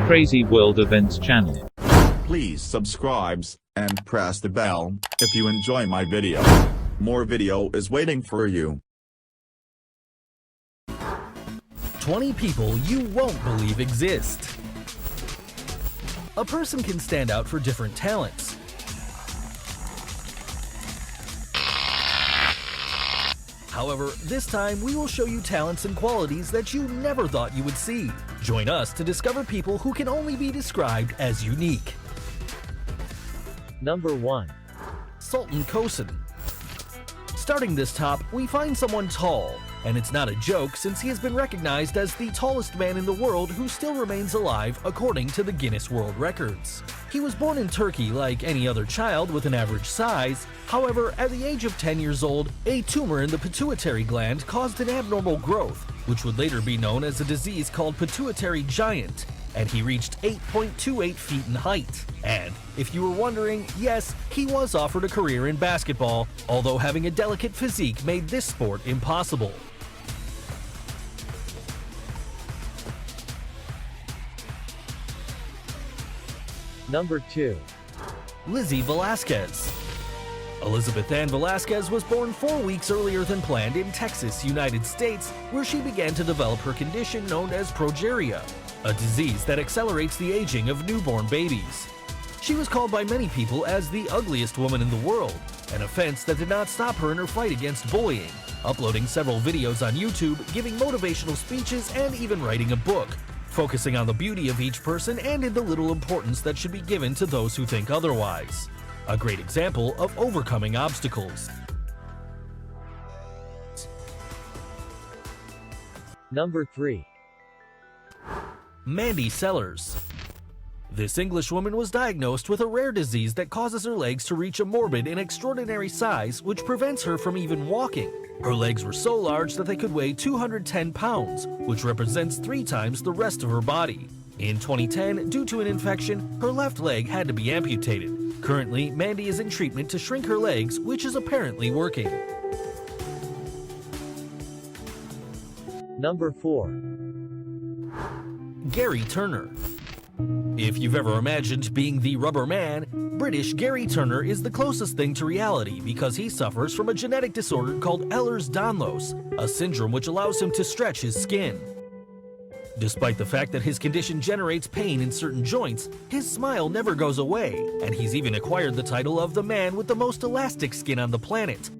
Crazy World Events channel. Please subscribe and press the bell if you enjoy my video. More video is waiting for you. 20 people you won't believe exist. A person can stand out for different talents. However, this time we will show you talents and qualities that you never thought you would see. Join us to discover people who can only be described as unique. Number 1. Sultan Kosin. Starting this top, we find someone tall, and it's not a joke since he has been recognized as the tallest man in the world who still remains alive according to the Guinness World Records. He was born in Turkey like any other child with an average size. However, at the age of 10 years old, a tumor in the pituitary gland caused an abnormal growth, which would later be known as a disease called pituitary giant, and he reached 8.28 feet in height. And if you were wondering, yes, he was offered a career in basketball, although having a delicate physique made this sport impossible. Number 2. Lizzie Velasquez. Elizabeth Ann Velasquez was born 4 weeks earlier than planned in Texas, United States, where she began to develop her condition known as progeria, a disease that accelerates the aging of newborn babies. She was called by many people as the ugliest woman in the world, an offense that did not stop her in her fight against bullying, uploading several videos on YouTube, giving motivational speeches, and even writing a book, focusing on the beauty of each person and in the little importance that should be given to those who think otherwise. A great example of overcoming obstacles. Number 3. Mandy Sellers. This Englishwoman was diagnosed with a rare disease that causes her legs to reach a morbid and extraordinary size which prevents her from even walking. Her legs were so large that they could weigh 210 pounds, which represents 3 times the rest of her body. In 2010, due to an infection, her left leg had to be amputated. Currently, Mandy is in treatment to shrink her legs, which is apparently working. Number 4. Gary Turner. If you've ever imagined being the rubber man, British Gary Turner is the closest thing to reality because he suffers from a genetic disorder called EHLERS-DANLOS, a syndrome which allows him to stretch his skin. Despite the fact that his condition generates pain in certain joints, his smile never goes away, and he's even acquired the title of the man with the most elastic skin on the planet,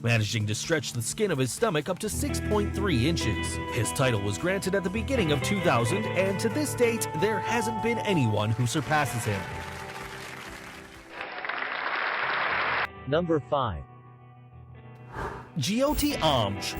managing to stretch the skin of his stomach up to 6.3 inches. His title was granted at the beginning of 2000, and to this date, there hasn't been anyone who surpasses him. Number 5. Jyoti Amj.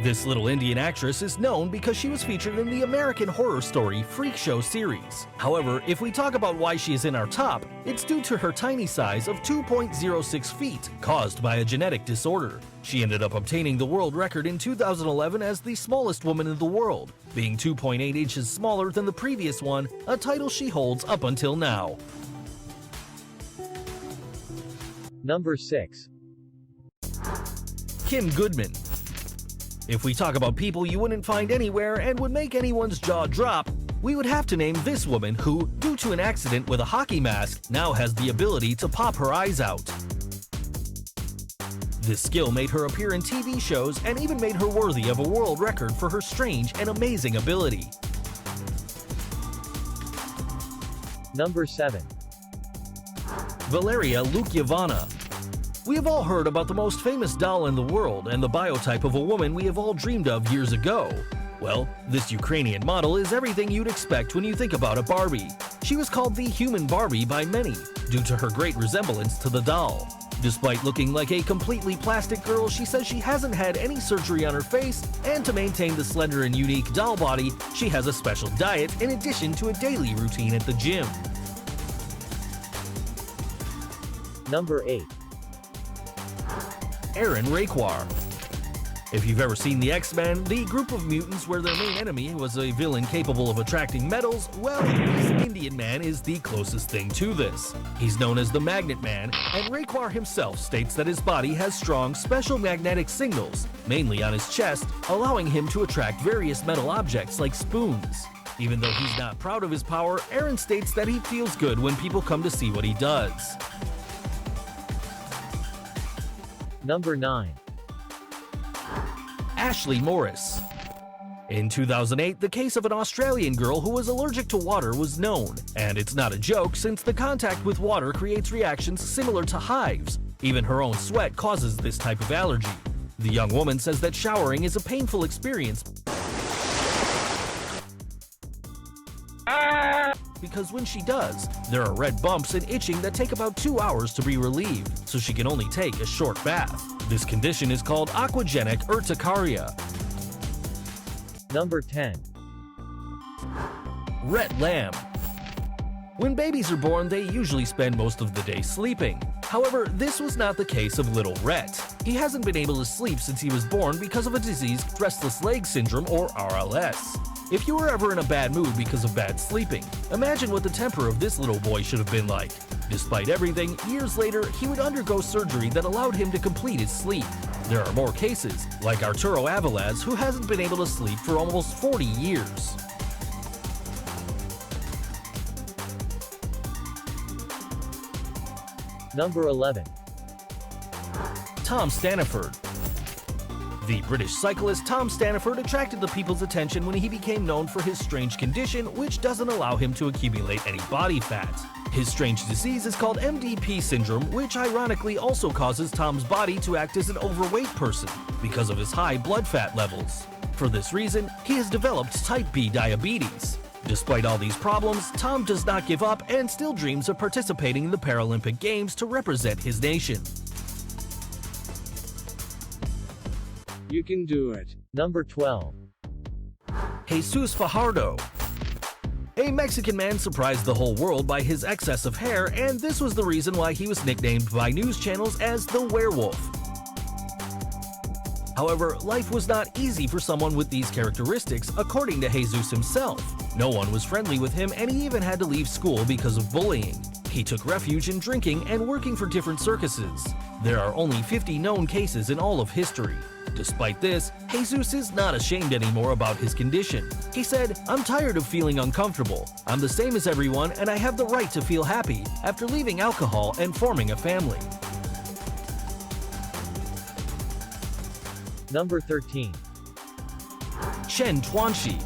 This little Indian actress is known because she was featured in the American horror story Freak Show series. However, if we talk about why she is in our top, it's due to her tiny size of 2.06 feet, caused by a genetic disorder. She ended up obtaining the world record in 2011 as the smallest woman in the world, being 2.8 inches smaller than the previous one, a title she holds up until now. Number 6. Kim Goodman. If we talk about people you wouldn't find anywhere and would make anyone's jaw drop, we would have to name this woman who, due to an accident with a hockey mask, now has the ability to pop her eyes out. This skill made her appear in TV shows and even made her worthy of a world record for her strange and amazing ability. Number 7. Valeria Lukiavana. We have all heard about the most famous doll in the world and the biotype of a woman we have all dreamed of years ago. Well, this Ukrainian model is everything you'd expect when you think about a Barbie. She was called the human Barbie by many, due to her great resemblance to the doll. Despite looking like a completely plastic girl, she says she hasn't had any surgery on her face, and to maintain the slender and unique doll body, she has a special diet in addition to a daily routine at the gym. Number 8. Aaron Raquar. If you've ever seen the X-Men, the group of mutants where their main enemy was a villain capable of attracting metals, well, this Indian man is the closest thing to this. He's known as the Magnet Man, and Raekwar himself states that his body has strong special magnetic signals, mainly on his chest, allowing him to attract various metal objects like spoons. Even though he's not proud of his power, Aaron states that he feels good when people come to see what he does. Number 9. Ashley Morris. In 2008, the case of an Australian girl who was allergic to water was known, and it's not a joke since the contact with water creates reactions similar to hives. Even her own sweat causes this type of allergy. The young woman says that showering is a painful experience because when she does, there are red bumps and itching that take about 2 hours to be relieved, so she can only take a short bath. This condition is called AQUAGENIC urticaria. Number 10. Rhett Lamb. When babies are born, they usually spend most of the day sleeping. However, this was not the case of little Rhett. He hasn't been able to sleep since he was born because of a disease, restless leg syndrome or RLS. If you were ever in a bad mood because of bad sleeping, imagine what the temper of this little boy should have been like. Despite everything, years later, he would undergo surgery that allowed him to complete his sleep. There are more cases, like Arturo Avilaz, who hasn't been able to sleep for almost 40 years. Number 11. Tom Staniford. The British cyclist Tom Staniford attracted the people's attention when he became known for his strange condition, which doesn't allow him to accumulate any body fat. His strange disease is called MDP syndrome, which ironically also causes Tom's body to act as an overweight person because of his high blood fat levels. For this reason, he has developed type B diabetes. Despite all these problems, Tom does not give up and still dreams of participating in the Paralympic Games to represent his nation. You can do it. Number 12. Jesus Fajardo. A Mexican man surprised the whole world by his excess of hair, and this was the reason why he was nicknamed by news channels as the Werewolf. However, life was not easy for someone with these characteristics, according to Jesus himself. No one was friendly with him, and he even had to leave school because of bullying. He took refuge in drinking and working for different circuses. There are only 50 known cases in all of history. Despite this, Jesus is not ashamed anymore about his condition. He said, "I'm tired of feeling uncomfortable. I'm the same as everyone, and I have the right to feel happy after leaving alcohol and forming a family." Number 13. Chen Tuanxi.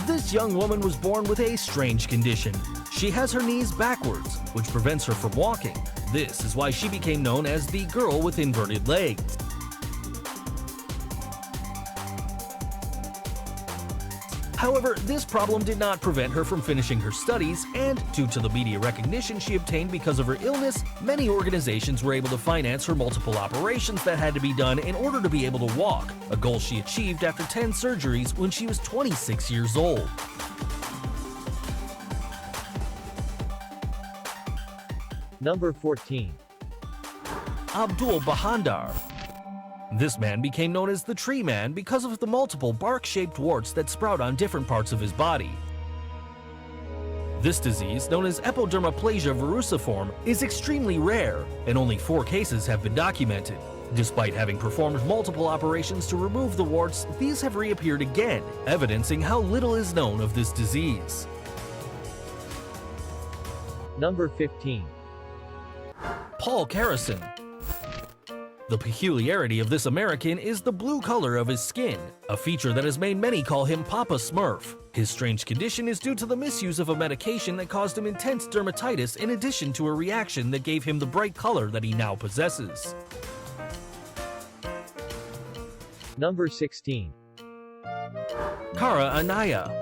This young woman was born with a strange condition. She has her knees backwards, which prevents her from walking. This is why she became known as the girl with inverted legs. However, this problem did not prevent her from finishing her studies, and due to the media recognition she obtained because of her illness, many organizations were able to finance her multiple operations that had to be done in order to be able to walk, a goal she achieved after 10 surgeries when she was 26 years old. Number 14. Abdul Bahandar. This man became known as the Tree Man because of the multiple bark-shaped warts that sprout on different parts of his body. This disease, known as epidermoplasia verruciform, is extremely rare, and only 4 cases have been documented. Despite having performed multiple operations to remove the warts, these have reappeared again, evidencing how little is known of this disease. Number 15. Paul Carrison. The peculiarity of this American is the blue color of his skin, a feature that has made many call him Papa Smurf. His strange condition is due to the misuse of a medication that caused him intense dermatitis in addition to a reaction that gave him the bright color that he now possesses. Number 16. Kara Anaya.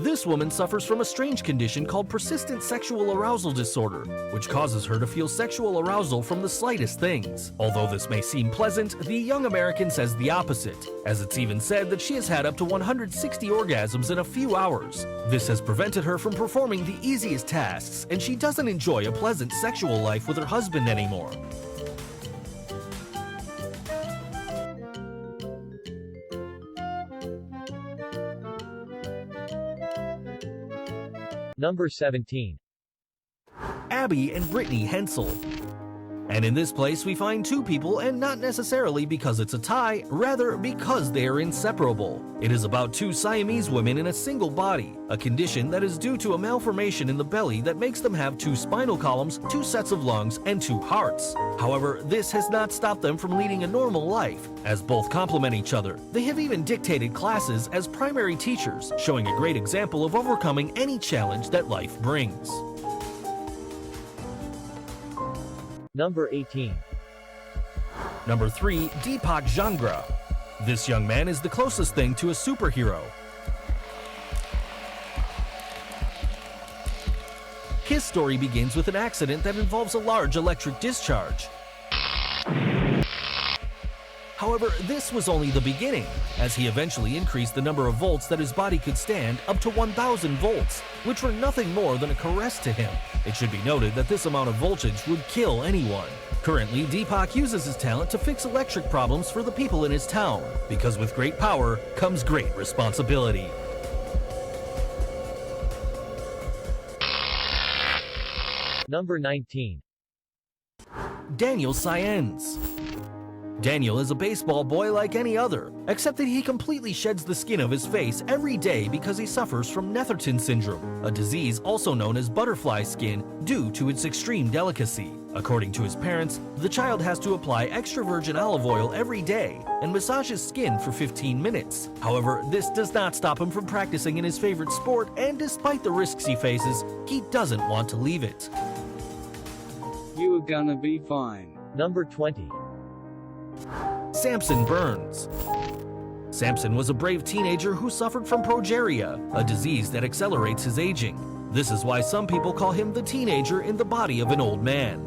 This woman suffers from a strange condition called persistent sexual arousal disorder, which causes her to feel sexual arousal from the slightest things. Although this may seem pleasant, the young American says the opposite, as it's even said that she has had up to 160 orgasms in a few hours. This has prevented her from performing the easiest tasks, and she doesn't enjoy a pleasant sexual life with her husband anymore. Number 17. Abby and Brittany Hensel. And in this place we find two people, and not necessarily because it's a tie, rather because they are inseparable. It is about two Siamese women in a single body, a condition that is due to a malformation in the belly that makes them have two spinal columns, two sets of lungs, and two hearts. However, this has not stopped them from leading a normal life, as both complement each other. They have even dictated classes as primary teachers, showing a great example of overcoming any challenge that life brings. Number 18. Number 3. Deepak Jangra. This young man is the closest thing to a superhero. His story begins with an accident that involves a large electric discharge. However, this was only the beginning, as he eventually increased the number of volts that his body could stand up to 1,000 volts, which were nothing more than a caress to him. It should be noted that this amount of voltage would kill anyone. Currently, Deepak uses his talent to fix electric problems for the people in his town, because with great power comes great responsibility. Number 19. Daniel Saenz. Daniel is a baseball boy like any other, except that he completely sheds the skin of his face every day because he suffers from NETHERTON syndrome, a disease also known as butterfly skin due to its extreme delicacy. According to his parents, the child has to apply extra virgin olive oil every day and massage his skin for 15 minutes. However, this does not stop him from practicing in his favorite sport, and despite the risks he faces, he doesn't want to leave it. You are gonna be fine. Number 20. Samson Burns. Samson was a brave teenager who suffered from progeria, a disease that accelerates his aging. This is why some people call him the teenager in the body of an old man.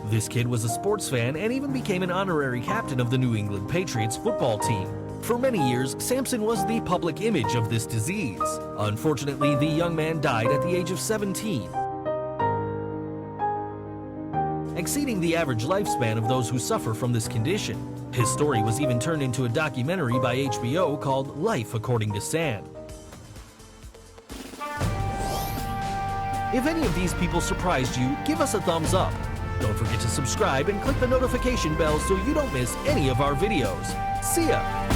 This kid was a sports fan and even became an honorary captain of the New England Patriots football team. For many years, Samson was the public image of this disease. Unfortunately, the young man died at the age of 17, exceeding the average lifespan of those who suffer from this condition. His story was even turned into a documentary by HBO called Life According to Sam. If any of these people surprised you, give us a thumbs up. Don't forget to subscribe and click the notification bell so you don't miss any of our videos. See ya!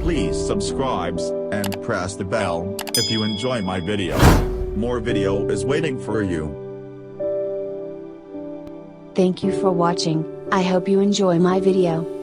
Please subscribe and press the bell if you enjoy my video. More video is waiting for you. Thank you for watching. I hope you enjoy my video.